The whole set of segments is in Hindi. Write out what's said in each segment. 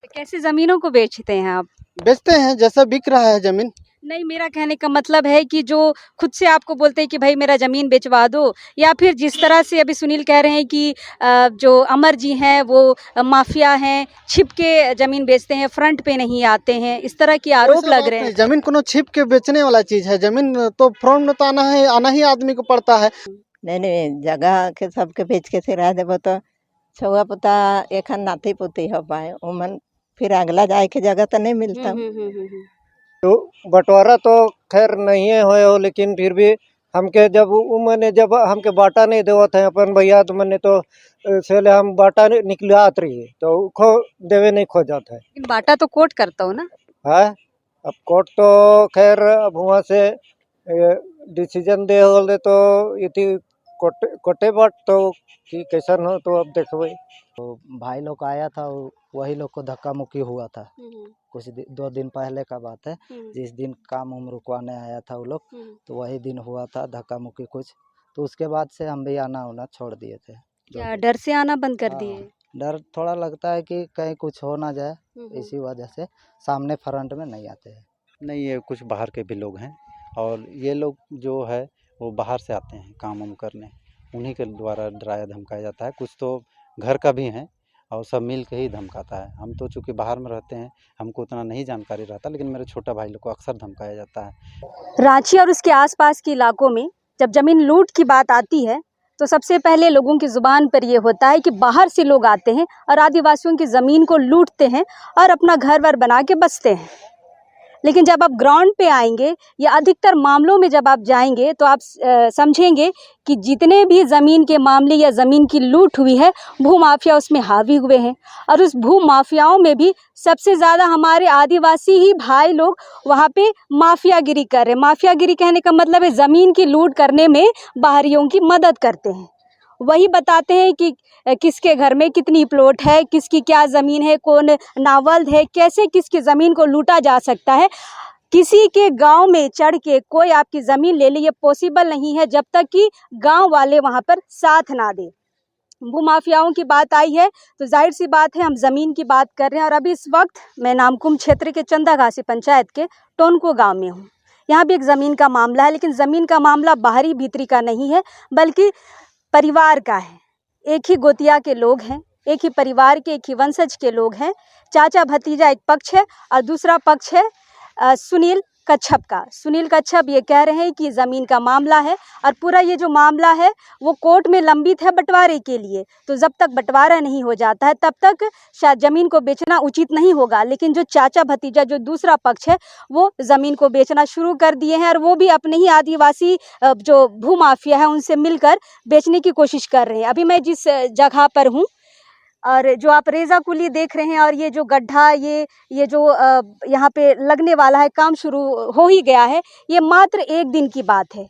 कैसे ज़मीनों को बेचते हैं आप? बेचते हैं जैसा बिक रहा है ज़मीन। नहीं, मेरा कहने का मतलब है कि जो खुद से आपको बोलते हैं कि भाई मेरा ज़मीन बेचवा दो, या फिर जिस तरह से अभी सुनील कह रहे हैं कि जो अमर जी हैं वो माफिया हैं, छिप के ज़मीन बेचते हैं, फ्रंट पे नहीं आते हैं, इस तरह के आरोप वैसा लग बात रहे नहीं, हैं। ज़मीन कोनो छिप के बेचने वाला चीज़ है। ज़मीन तो फ्रंट में तो आना ही आदमी को पड़ता है। नहीं नहीं, जगह के सबके बेच के सिरा देबो तो छुआ पुता एखन नाती पुती हो पाए उमन, फिर अगला जाए के जगह तो नहीं मिलता। तो बंटवारा तो खैर नहीं है हो, लेकिन फिर भी हमके जब उमने जब हमके बाटा नहीं देवत है अपन भैया तो मने तो सेले हम बाटा निकलात रही तो खो देवे नहीं खो जाता है। लेकिन बाटा तो कोर्ट करता हो ना? है अब कोर्ट तो खैर अब वहाँ से डिसीजन दे होले तो इति कोटे बाट तो कि कैसन हो तो अब देखबे। भाई लोग आया था, वही लोग को धक्का मुक्की हुआ था। कुछ 2 दिन पहले का बात है, जिस दिन काम उम रुकवाने आया था वो लोग, तो वही दिन हुआ था धक्का मुक्की कुछ। तो उसके बाद से हम भी आना उना छोड़ दिए थे। क्या डर से आना बंद कर हाँ, दिए? डर थोड़ा लगता है कि कहीं कुछ हो ना जाए, इसी वजह से सामने फ्रंट में नहीं आते हैं। नहीं, ये कुछ बाहर के भी लोग हैं और ये लोग जो है वो बाहर से आते हैं काम उम करने, उन्हीं के द्वारा डराया धमकाया जाता है। कुछ तो घर का भी हैं और सब मिल के ही धमकाता है। हम तो चूँकि बाहर में रहते हैं, हमको उतना नहीं जानकारी रहता, लेकिन मेरे छोटा भाई लोग को अक्सर धमकाया जाता है। रांची और उसके आसपास के इलाकों में जब ज़मीन लूट की बात आती है तो सबसे पहले लोगों की ज़ुबान पर ये होता है कि बाहर से लोग आते हैं और आदिवासियों की ज़मीन को लूटते हैं और अपना घर वर बना के बसते हैं। लेकिन जब आप ग्राउंड पे आएंगे या अधिकतर मामलों में जब आप जाएंगे तो आप समझेंगे कि जितने भी ज़मीन के मामले या ज़मीन की लूट हुई है, भूमाफिया उसमें हावी हुए हैं। और उस भूमाफियाओं में भी सबसे ज़्यादा हमारे आदिवासी ही भाई लोग वहाँ पे माफियागिरी कर रहे हैं। माफियागिरी कहने का मतलब है ज़मीन की लूट करने में बाहरियों की मदद करते हैं। वही बताते हैं कि किसके घर में कितनी प्लॉट है, किसकी क्या ज़मीन है, कौन नावल्द है, कैसे किसकी ज़मीन को लूटा जा सकता है। किसी के गांव में चढ़ के कोई आपकी ज़मीन ले ले, ये पॉसिबल नहीं है जब तक कि गांव वाले वहां पर साथ ना दे। भूमाफियाओं की बात आई है तो जाहिर सी बात है हम ज़मीन की बात कर रहे हैं। और अभी इस वक्त मैं नामकुम क्षेत्र के चंदाघासी पंचायत के टोनको गाँव में हूँ। यहाँ भी एक ज़मीन का मामला है, लेकिन ज़मीन का मामला बाहरी भीतरी का नहीं है बल्कि परिवार का है। एक ही गोतिया के लोग हैं, एक ही परिवार के, एक ही वंशज के लोग हैं। चाचा भतीजा एक पक्ष है और दूसरा पक्ष है सुनील कच्छप का। सुनील कच्छप ये कह रहे हैं कि ज़मीन का मामला है और पूरा ये जो मामला है वो कोर्ट में लंबित है बंटवारे के लिए। तो जब तक बंटवारा नहीं हो जाता है तब तक शायद ज़मीन को बेचना उचित नहीं होगा। लेकिन जो चाचा भतीजा जो दूसरा पक्ष है वो ज़मीन को बेचना शुरू कर दिए हैं और वो भी अपने ही आदिवासी जो भूमाफिया है उनसे मिलकर बेचने की कोशिश कर रहे हैं। अभी मैं जिस जगह पर हूँ और जो आप रेजा कुली देख रहे हैं और ये जो गड्ढा ये जो यहाँ पे लगने वाला है, काम शुरू हो ही गया है। ये मात्र एक दिन की बात है।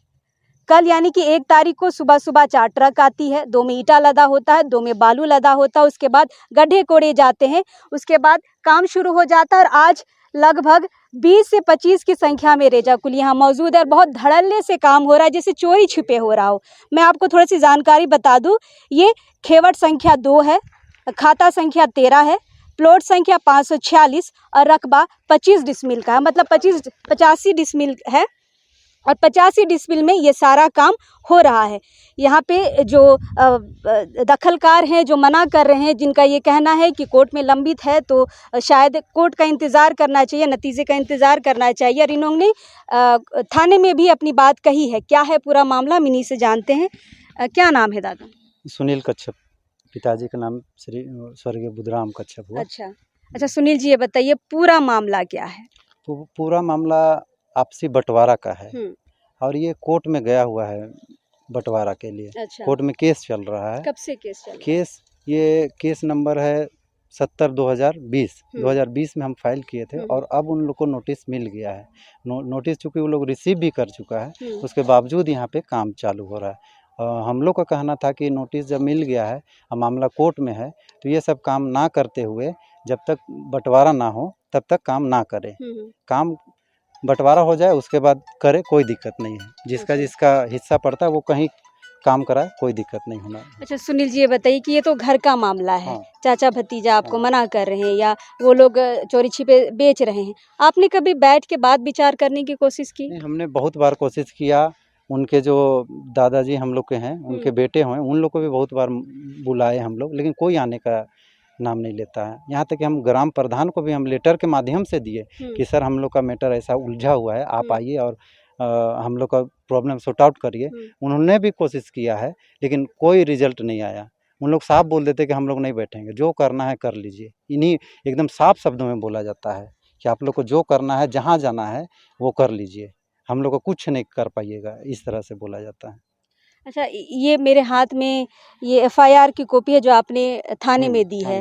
कल यानी कि 1 तारीख को सुबह सुबह 4 ट्रक आती है, 2 में ईटा लदा होता है, 2 में बालू लदा होता है, उसके बाद गड्ढे कोड़े जाते हैं, उसके बाद काम शुरू हो जाता है। और आज लगभग 20 से 25 की संख्या में रेजा कुली यहाँ मौजूद है और बहुत धड़ल्ले से काम हो रहा है, जैसे चोरी छिपे हो रहा हो। मैं आपको थोड़ी सी जानकारी बता दूँ, ये खेवट संख्या 2 है, खाता संख्या 13 है, प्लॉट संख्या 546 और रकबा 25 डिसमिल का है। मतलब 85 डिसमिल है और 85 डिसमिल में ये सारा काम हो रहा है। यहाँ पे जो दखलकार हैं, जो मना कर रहे हैं, जिनका ये कहना है कि कोर्ट में लंबित है तो शायद कोर्ट का इंतज़ार करना चाहिए, नतीजे का इंतज़ार करना चाहिए। और इन्होंने थाने में भी अपनी बात कही है। क्या है पूरा मामला, हम इन्हीं से जानते हैं। क्या नाम है दादा? सुनील कच्छप, पिताजी का नाम श्री स्वर्गीय बुधराम कच्छप हुआ। अच्छा सुनील जी, ये बताइए पूरा मामला क्या है? पूरा मामला आपसी बंटवारा का है और ये कोर्ट में गया हुआ है बंटवारा के लिए। अच्छा। कोर्ट में केस चल रहा है। कब से केस चल रहा है? ये केस नंबर है 70/2020। 2020 में हम फाइल किए थे और अब उन लोग को नोटिस मिल गया है। नोटिस चूँकि वो लोग रिसीव भी कर चुका है, उसके बावजूद यहाँ पे काम चालू हो रहा है। हम लोग का कहना था कि नोटिस जब मिल गया है और मामला कोर्ट में है तो ये सब काम ना करते हुए जब तक बंटवारा ना हो तब तक काम ना करें। काम बंटवारा हो जाए उसके बाद करे, कोई दिक्कत नहीं है। जिसका जिसका हिस्सा पड़ता है वो कहीं काम कराए, कोई दिक्कत नहीं होना। अच्छा सुनील जी, ये बताइए कि ये तो घर का मामला है, हाँ। चाचा भतीजा आपको हाँ। मना कर रहे हैं या वो लोग चोरी छिपे बेच रहे हैं, आपने कभी बैठ के बात विचार करने की कोशिश की? नहीं, हमने बहुत बार कोशिश किया। उनके जो दादाजी हम लोग के हैं, उनके बेटे हैं, उन लोग को भी बहुत बार बुलाए हम लोग, लेकिन कोई आने का नाम नहीं लेता है। यहाँ तक कि हम ग्राम प्रधान को भी हम लेटर के माध्यम से दिए कि सर हम लोग का मैटर ऐसा उलझा हुआ है, आप आइए और हम लोग का प्रॉब्लम सॉर्ट आउट करिए। उन्होंने भी कोशिश किया है, लेकिन कोई रिजल्ट नहीं आया। उन लोग साफ बोल देते कि हम लोग नहीं बैठेंगे, जो करना है कर लीजिए। इन्हीं एकदम साफ शब्दों में बोला जाता है कि आप लोग को जो करना है, जहाँ जाना है वो कर लीजिए, हम लोग को कुछ नहीं कर पाइएगा, इस तरह से बोला जाता है। अच्छा, ये मेरे हाथ में ये एफआईआर की कॉपी है जो आपने थाने में दी है,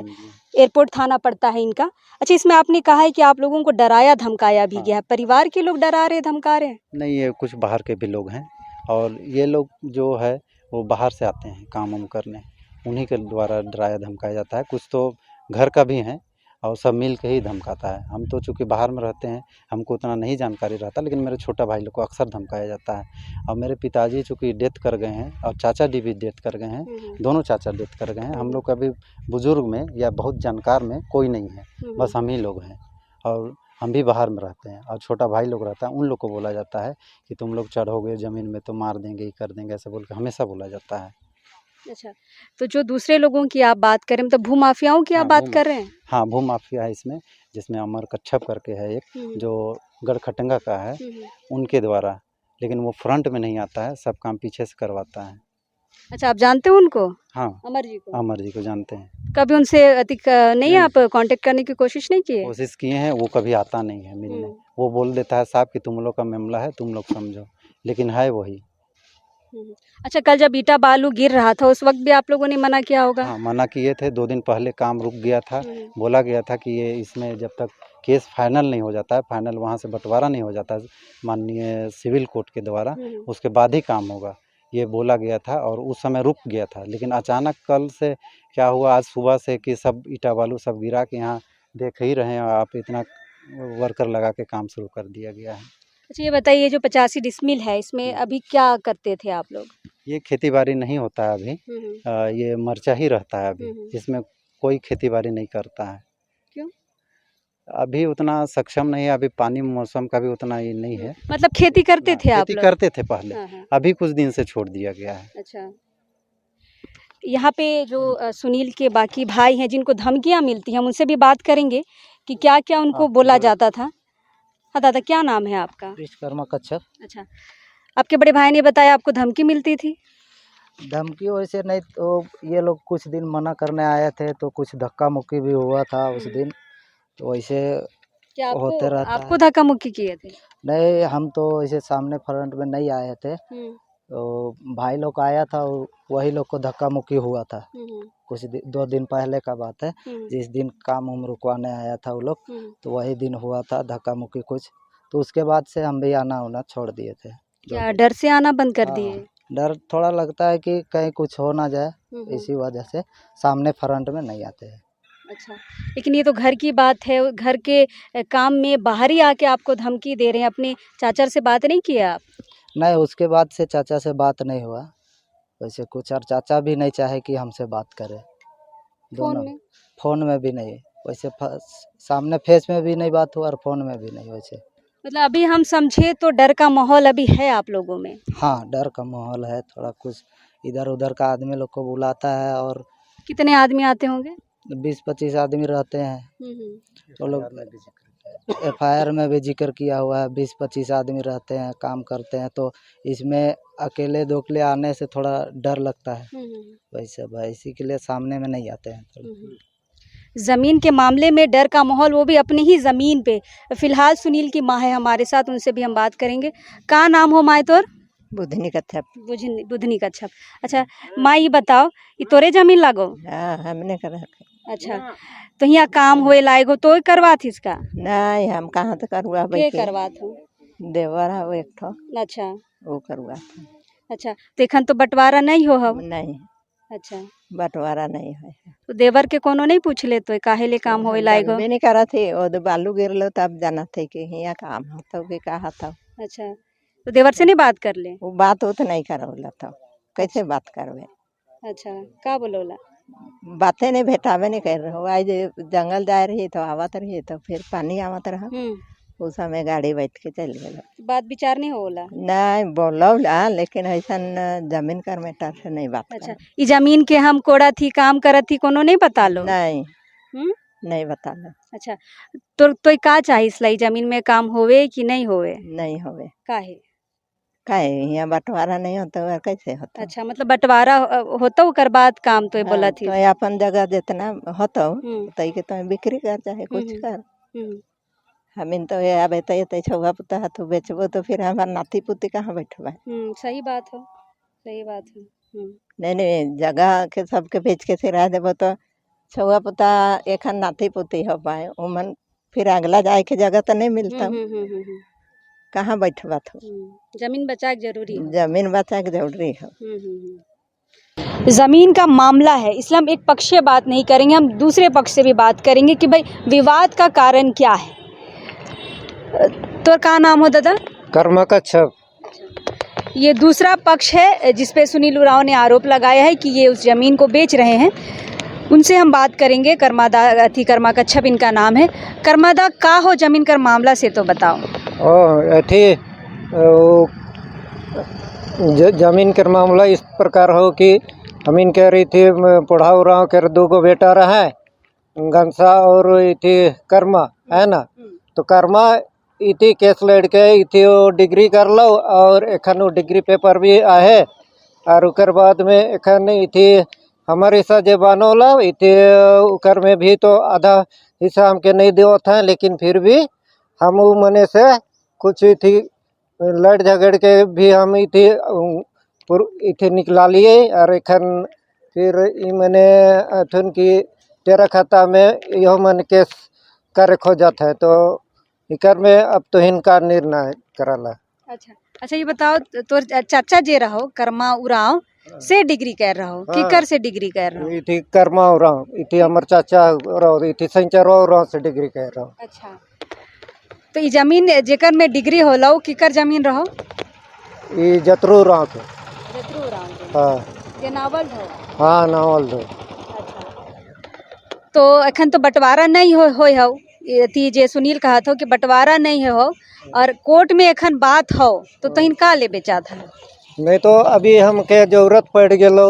एयरपोर्ट थाना पड़ता है इनका। अच्छा, इसमें आपने कहा है कि आप लोगों को डराया धमकाया भी गया है, परिवार के लोग डरा रहे धमका रहे हैं? नहीं, ये कुछ बाहर के भी लोग हैं और ये लोग जो है वो बाहर से आते हैं काम वाम करने, उन्हीं के द्वारा डराया धमकाया जाता है। कुछ तो घर का भी हैं और सब मिल के ही धमकाता है। हम तो चूँकि बाहर में रहते हैं, हमको उतना नहीं जानकारी रहता, लेकिन मेरे छोटा भाई लोग को अक्सर धमकाया जाता है। और मेरे पिताजी चूँकि डेथ कर गए हैं और चाचा जी भी डेथ कर गए हैं, दोनों चाचा डेथ कर गए हैं। हम लोग का भी बुजुर्ग में या बहुत जानकार में कोई नहीं है, बस हम ही लोग हैं और हम भी बाहर में रहते हैं और छोटा भाई लोग रहता है। उन लोग को बोला जाता है कि तुम लोग चढ़ोगे ज़मीन में तो मार देंगे, ये कर देंगे, ऐसे बोल के हमेशा बोला जाता है। अच्छा, तो जो दूसरे लोगों की आप बात करें, मतलब भूमाफियाओं की आप हाँ, बात कर रहे हैं? हाँ, भूमाफिया है इसमें, जिसमें अमर कच्छप करके है एक, जो गढ़खटंगा का है, उनके द्वारा। लेकिन वो फ्रंट में नहीं आता है, सब काम पीछे से करवाता है। अच्छा, आप जानते हो उनको? हाँ, अमर जी को? अमर जी को जानते हैं। कभी उनसे अधिक नहीं नहीं। आप कांटेक्ट करने की कोशिश नहीं किए? कोशिश किए हैं, वो कभी आता नहीं है मिलने। वो बोल देता है साहब कि तुम लोग का मामला है, तुम लोग समझो, लेकिन है वही। अच्छा, कल जब ईटा बालू गिर रहा था उस वक्त भी आप लोगों ने मना किया होगा? हाँ, मना किए थे। 2 दिन पहले काम रुक गया था। बोला गया था कि ये इसमें जब तक केस फाइनल नहीं हो जाता है, फाइनल वहाँ से बंटवारा नहीं हो जाता है माननीय सिविल कोर्ट के द्वारा, उसके बाद ही काम होगा, ये बोला गया था और उस समय रुक गया था। लेकिन अचानक कल से क्या हुआ, आज सुबह से कि सब ईटा बालू सब गिरा के यहाँ देख ही रहे हैं आप, इतना वर्कर लगा के काम शुरू कर दिया गया है। अच्छा, ये बताइए जो 85 डिसमिल है इसमें अभी क्या करते थे आप लोग? ये खेती बाड़ी नहीं होता है अभी, ये मरचा ही रहता है अभी, इसमें कोई खेती बाड़ी नहीं करता है। क्यों? अभी उतना सक्षम नहीं है, अभी पानी मौसम का भी उतना ये नहीं है। मतलब खेती करते थे आप खेती लोग? करते थे पहले, हाँ। अभी कुछ दिन से छोड़ दिया गया है। अच्छा, यहाँ पे जो सुनील के बाकी भाई हैं जिनको धमकियाँ मिलती हैं, हम उनसे भी बात करेंगे कि क्या क्या उनको बोला जाता था। हाँ दादा, क्या नाम है आपका? विश्वकर्मा कच्छप। अच्छा, आपके बड़े भाई ने बताया आपको धमकी मिलती थी? धमकी वैसे नहीं, तो ये लोग कुछ दिन मना करने आए थे तो कुछ धक्का मुक्की भी हुआ था उस दिन, तो वैसे क्या होते रहता आपको है। धक्का मुक्की किए थे? नहीं, हम तो ऐसे सामने फ्रंट में नहीं आए थे, तो भाई लोग आया था, वही लोग को धक्का मुक्की हुआ था। कुछ 2 दिन पहले का बात है, जिस दिन काम उम रुकवाने आया था वो लोग, तो वही दिन हुआ था धक्का मुक्की कुछ। तो उसके बाद से हम भी आना उना छोड़ दिए थे। क्या डर से आना बंद कर दिए? हाँ, डर थोड़ा लगता है कि कहीं कुछ हो ना जाए, इसी वजह से सामने फ्रंट में नहीं आते हैं। अच्छा, लेकिन ये तो घर की बात है, घर के काम में बाहर ही आके आपको धमकी दे रहे हैं। अपने चाचा से बात नहीं किया आप? नहीं, उसके बाद से चाचा से बात नहीं हुआ वैसे कुछ, और चाचा भी नहीं चाहे कि हमसे बात करे। दोनों फ़ोन में भी नहीं, वैसे सामने फेस में भी नहीं बात हुआ और फ़ोन में भी नहीं वैसे। मतलब अभी हम समझे तो डर का माहौल अभी है आप लोगों में? हाँ, डर का माहौल है थोड़ा, कुछ इधर उधर का आदमी लोग को बुलाता है। और कितने आदमी आते होंगे? 20-25 आदमी रहते हैं। तो लोग एफआईआर में भी जिक्र किया हुआ है, 20-25 आदमी रहते हैं, काम करते हैं, तो इसमें अकेले दोकले आने से थोड़ा डर लगता है वैसे भाई, इसी के लिए सामने में नहीं आते हैं। ज़मीन के मामले में डर का माहौल, वो भी अपनी ही ज़मीन पे। फिलहाल सुनील की माँ है हमारे साथ, उनसे भी हम बात करेंगे। का नाम हो माए तोर? बुधनी कच्छप। बुधनी कच्छप। अच्छा माँ, ये बताओ, ये तोरे जमीन लागो? हाँ, हमने करा। अच्छा, तो यहाँ काम हुए लायगो तो करवा थी इसका? नहीं, हम कहाँ तो करवा के करवा थो? देवर है वो एक ठो। अच्छा, वो करवा था। अच्छा, तो एखन तो बंटवारा नहीं हो हम? नहीं, अच्छा, बंटवारा नहीं है। तो देवर के कोनो नहीं पूछ ले तो काहे ले काम होए लायगो? जानबे नहीं करा थे, वो तो बालू गिरलो तब जाना थे कि यहाँ काम होता कि कहा था। अच्छा, तो देवर से नहीं बात कर ले? वो बात वो तो नहीं करवला था। कैसे बात करबे। अच्छा का बोलोला? बातें नहीं भेटावे नहीं कर रहे आज जंगल जा रही तो आवत रही तो फिर पानी आवत रहा उस समय गाड़ी बैठ के चल गए। बात विचार नहीं होला। नहीं बोलौला लेकिन ऐसा जमीन कर मेटर से नहीं बात अच्छा ई जमीन के हम कोड़ा थी काम करत थी कोनो नहीं बता लो? नहीं हम्म? नहीं बता लो। अच्छा तो का चाहिए इसलाई जमीन में काम होवे कि नहीं होवे? नहीं होवे काहे? काहे यहाँ बंटवारा नहीं होता और कैसे होता। अच्छा मतलब बंटवारा होता ओकर बाद काम तो बोला थी। तो अपन जगह जितना होता तई के तो बिक्री कर चाहे कुछ कर। हमीन तो ये अब ते छुआ पुता हाथ बेचबो तो फिर हमार नाती पुती कहाँ बैठबा। सही बात है सही बात है। नहीं जगह के सबके बेच के सिरा देबो तो छुआ पुता एखन नाती पुती हो पाए उमन फिर अगला जाए के जगह तो नहीं मिलता कहाँ बैठबा तो। जमीन बचा के जरूरी है। जमीन बचा के जरूरी है। ज़मीन का मामला है इसलिए हम एक पक्षीय बात नहीं करेंगे, हम दूसरे पक्ष से भी बात करेंगे कि भाई विवाद का कारण क्या है। तो क्या नाम हो दादा? कर्मा का छप। ये दूसरा पक्ष है जिसपे सुनील उरांव ने आरोप लगाया है कि ये उस जमीन को बेच रहे हैं। उनसे हम बात करेंगे। कर्मा कच्छप इनका नाम है। कर्मादा का हो जमीन का मामला से तो बताओ। जमीन के मामला इस प्रकार हो कि हम कह रही थी पढ़ा उड़ाव कर 2 गो बेटा रहा है गंसा और इति कर्मा है ना। तो कर्मा इति केस लड़के इति डिग्री कर लो और एखन वो डिग्री पेपर भी आहे और उकर बाद में एखन इति हमारे हिस्सा जे बनोला इति उकर में भी तो आधा हिस्सा हमके नहीं देवत है लेकिन फिर भी हम मने से कुछ थी लड़ झगड़ के भी हम इथे निकला लिए और एखन फिर मैंने अथुन की तेरा खाता में यह मन केस कर रखो जाता है तो इकर में अब तो इनका निर्णय कराला। अच्छा ये बताओ तो चाचा जे रहो कर्मा उरांव से डिग्री कर रहो कि कर से डिग्री कर रहो? इति कर्मा उरांव इति हमर चाचा रहो इति संचार उरांव से डिग्री कर रहो। अच्छा तो ये जमीन जेकर में डिग्री होला कि कर जमीन रहो? ये जतरू उरांव के। जतरू उरांव के। हां ये नावल हो। हां नावल दो। तो अखन तो बंटवारा नहीं हो थी जे सुनील कहा था कि बंटवारा नहीं हो और कोर्ट में अखन बात हो तो तहिन का ले बेचा था? नहीं तो अभी हम के जरूरत पड़ गेलो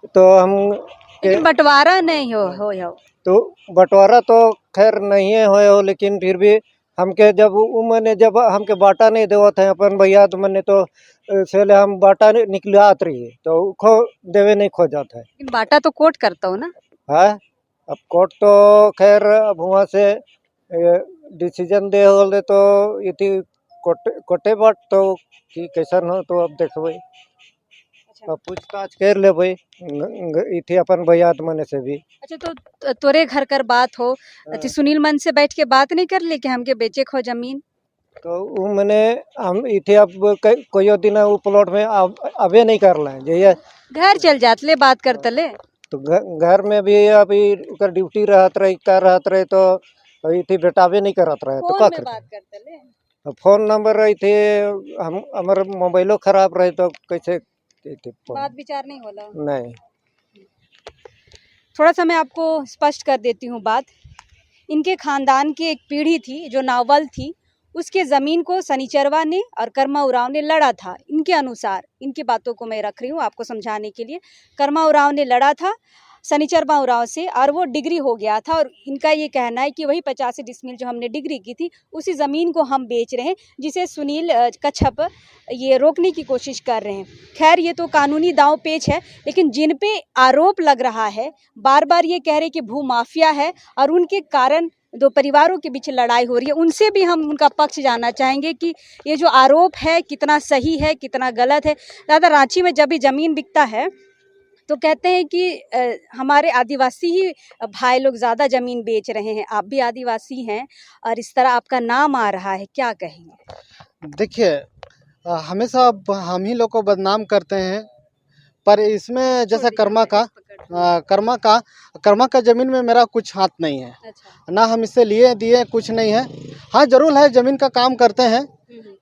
तो हम लेकिन बंटवारा नहीं हो तो बंटवारा तो खैर नहीं हो लेकिन फिर भी हमके जब मैंने जब हमके बाटा नहीं देवत है अपन भैया तो मैंने तो सेले हम बाटा निकलात रही तो खो देवे नहीं खो जाता है। लेकिन बाटा तो कोर्ट करता हो ना? है अब कोर्ट तो खैर अब वहाँ से डिसीजन दे होले तो इति कोटे बाट तो कि कैसन हो तो अब देखबे अब पूछताछ कर लेबे इति अपन भैया मने से भी। अच्छा तो तोरे घर कर बात हो तो सुनील मन से बैठ के बात नहीं कर ले कि हमके बेचे खो जमीन? तो वो मैंने हम इथे अब कोई दिन वो प्लॉट में अबे नहीं कर ले ये घर चल जात ले बात करते ले तो घर में भी अभी उकर ड्यूटी रहत रहे तो इथे बेटावे नहीं करत रहे तो का बात करते ले फोन नंबर थे हम हमारे मोबाइलो खराब रहे तो कैसे बात विचार नहीं होला? नहीं थोड़ा सा मैं आपको स्पष्ट कर देती हूँ बात। इनके खानदान की एक पीढ़ी थी जो नावल थी उसके ज़मीन को शनिचरवा ने और कर्मा उरांव ने लड़ा था। इनके अनुसार इनकी बातों को मैं रख रही हूँ आपको समझाने के लिए। कर्मा उरांव ने लड़ा था शनिचरवा उरांव से और वो डिग्री हो गया था और इनका ये कहना है कि वही 85 डिसमिल जो हमने डिग्री की थी उसी ज़मीन को हम बेच रहे हैं जिसे सुनील कच्छप ये रोकने की कोशिश कर रहे हैं। खैर ये तो कानूनी दांव पेच है लेकिन जिन पे आरोप लग रहा है बार बार ये कह रहे कि भू माफिया है और उनके कारण 2 परिवारों के बीच लड़ाई हो रही है, उनसे भी हम उनका पक्ष जानना चाहेंगे कि ये जो आरोप है कितना सही है कितना गलत है। ज़्यादा रांची में जब भी ज़मीन बिकता है तो कहते हैं कि हमारे आदिवासी ही भाई लोग ज़्यादा ज़मीन बेच रहे हैं। आप भी आदिवासी हैं और इस तरह आपका नाम आ रहा है, क्या कहेंगे? देखिए हमेशा हम ही लोग को बदनाम करते हैं पर इसमें जैसे कर्मा का ज़मीन में मेरा कुछ हाथ नहीं है। अच्छा। ना हम इससे लिए दिए कुछ नहीं है। हाँ जरूर है ज़मीन का काम करते हैं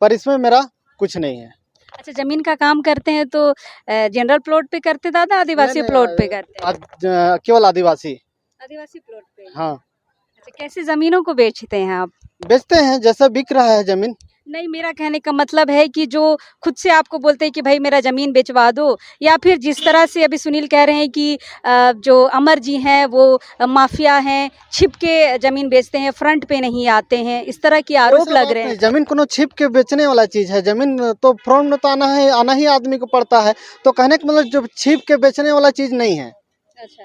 पर इसमें मेरा कुछ नहीं है। अच्छा, जमीन का काम करते हैं तो जनरल प्लॉट पे करते दादा, आदिवासी नहीं, प्लॉट पे करते हैं? केवल आदिवासी। आदिवासी प्लॉट पे। हाँ, अच्छा, कैसे जमीनों को बेचते हैं आप? बेचते हैं जैसा बिक रहा है जमीन। नहीं, मेरा कहने का मतलब है कि जो खुद से आपको बोलते हैं कि भाई मेरा ज़मीन बेचवा दो, या फिर जिस तरह से अभी सुनील कह रहे हैं कि जो अमर जी हैं वो माफिया हैं, छिप के ज़मीन बेचते हैं, फ्रंट पे नहीं आते हैं, इस तरह के आरोप वैसा लग बात रहे नहीं, हैं। जमीन कोनो छिप के बेचने वाला चीज है। जमीन तो फ्रंट में तो आना ही आदमी को पड़ता है। तो कहने का मतलब जो छिप के बेचने वाला चीज नहीं है, अच्छा,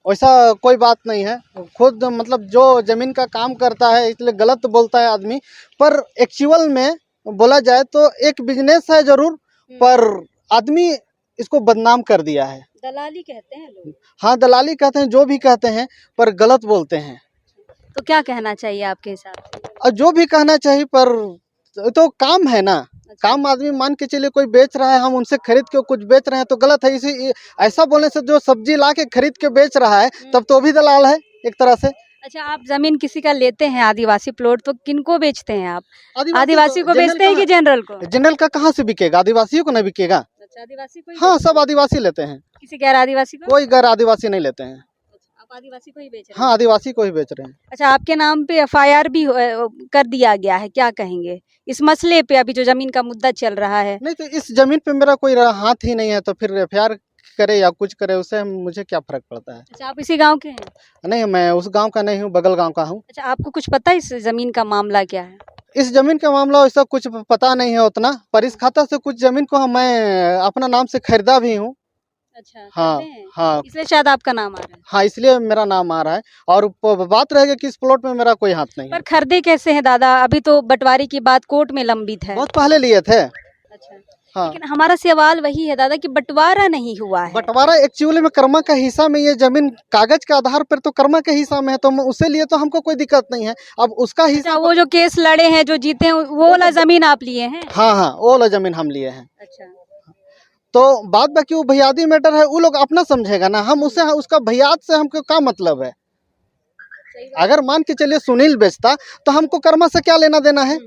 वैसा कोई बात नहीं है। खुद मतलब जो जमीन का काम करता है इसलिए गलत बोलता है आदमी, पर एक्चुअल में बोला जाए तो एक बिजनेस है जरूर, पर आदमी इसको बदनाम कर दिया है। दलाली कहते हैं लोग। हाँ, दलाली कहते हैं, जो भी कहते हैं, पर गलत बोलते हैं। तो क्या कहना चाहिए आपके हिसाब से? और जो भी कहना चाहिए, पर तो काम है ना, काम आदमी मान के चलिए कोई बेच रहा है, हम उनसे खरीद के कुछ बेच रहे हैं तो गलत है। इसी ऐसा बोलने से जो सब्जी ला के खरीद के बेच रहा है तब तो भी दलाल है एक तरह से। अच्छा, आप जमीन किसी का लेते हैं आदिवासी प्लॉट, तो किनको बेचते हैं आप? आदिवासी आदिवासी को बेचते हैं कि जनरल को? जनरल का कहाँ से बिकेगा? आदिवासियों को नहीं बिकेगा। अच्छा, आदिवासी को ही हाँ, बेचते सब आदिवासी लेते हैं, हैं। किसी गैर आदिवासी को? कोई गैर आदिवासी नहीं लेते हैं। अच्छा, आप आदिवासी को ही बेच रहे हैं? हाँ, आदिवासी को ही बेच रहे हैं। अच्छा, आपके नाम पे एफआईआर भी कर दिया गया है, क्या कहेंगे इस मसले पे, अभी जो जमीन का मुद्दा चल रहा है? नहीं तो इस जमीन पे मेरा कोई हाथ ही नहीं है, तो फिर एफआईआर करे या कुछ करे उससे मुझे क्या फर्क पड़ता है। अच्छा, आप इसी गांव के हैं? नहीं, मैं उस गांव का नहीं हूँ, बगल गांव का हूँ। अच्छा, आपको कुछ पता है इस जमीन का मामला क्या है? इस जमीन का मामला वैसा कुछ पता नहीं है उतना, पर इस खाता से कुछ जमीन को मैं अपना नाम से खरीदा भी हूँ। अच्छा, हाँ, करते हैं? हाँ, इसलिए शायद आपका नाम आ रहा है। हाँ, इसलिए मेरा नाम आ रहा है। और बात रहेगी कि इस प्लॉट में मेरा कोई हाथ नहीं है। पर खरीदे कैसे हैं दादा? अभी तो बंटवारे की बात कोर्ट में लंबित है। बहुत पहले लिए थे। अच्छा, हाँ, लेकिन हमारा सवाल वही है दादा कि बंटवारा नहीं हुआ है। बंटवारा एक्चुअली में कर्मा का हिस्सा में, ये जमीन कागज के आधार पर तो कर्मा के हिस्सा में है, तो उसे लिए तो हमको कोई दिक्कत नहीं है। अब उसका अच्छा, हिस्सा वो जो केस लड़े हैं, जो जीते हैं, वो वाला जमीन आप लिए हैं? हाँ, हाँ, वो वाला जमीन हम लिए हैं। अच्छा, तो बात बाकी वो भैयादी मैटर है, वो लोग अपना समझेगा ना, हम उससे उसका भैयाद से हमको क्या मतलब है। सही बात। अगर मान के चलिए सुनील बेचता तो हमको कर्मा से क्या लेना देना है,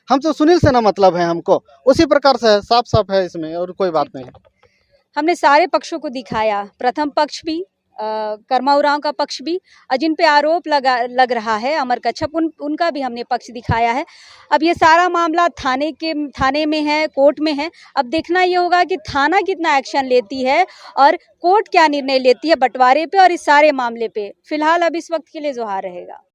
हम तो सुनील से ना मतलब है हमको। उसी प्रकार से साफ साफ है इसमें, और कोई बात नहीं है। हमने सारे पक्षों को दिखाया, प्रथम पक्ष भी, कर्मा उरांव का पक्ष भी, और जिन पे आरोप लग रहा है अमर कच्छप, उनका भी हमने पक्ष दिखाया है। अब ये सारा मामला थाने में है, कोर्ट में है। अब देखना ये होगा कि थाना कितना एक्शन लेती है और कोर्ट क्या निर्णय लेती है बंटवारे पे और इस सारे मामले पे। फिलहाल अब इस वक्त के लिए जोहार रहेगा।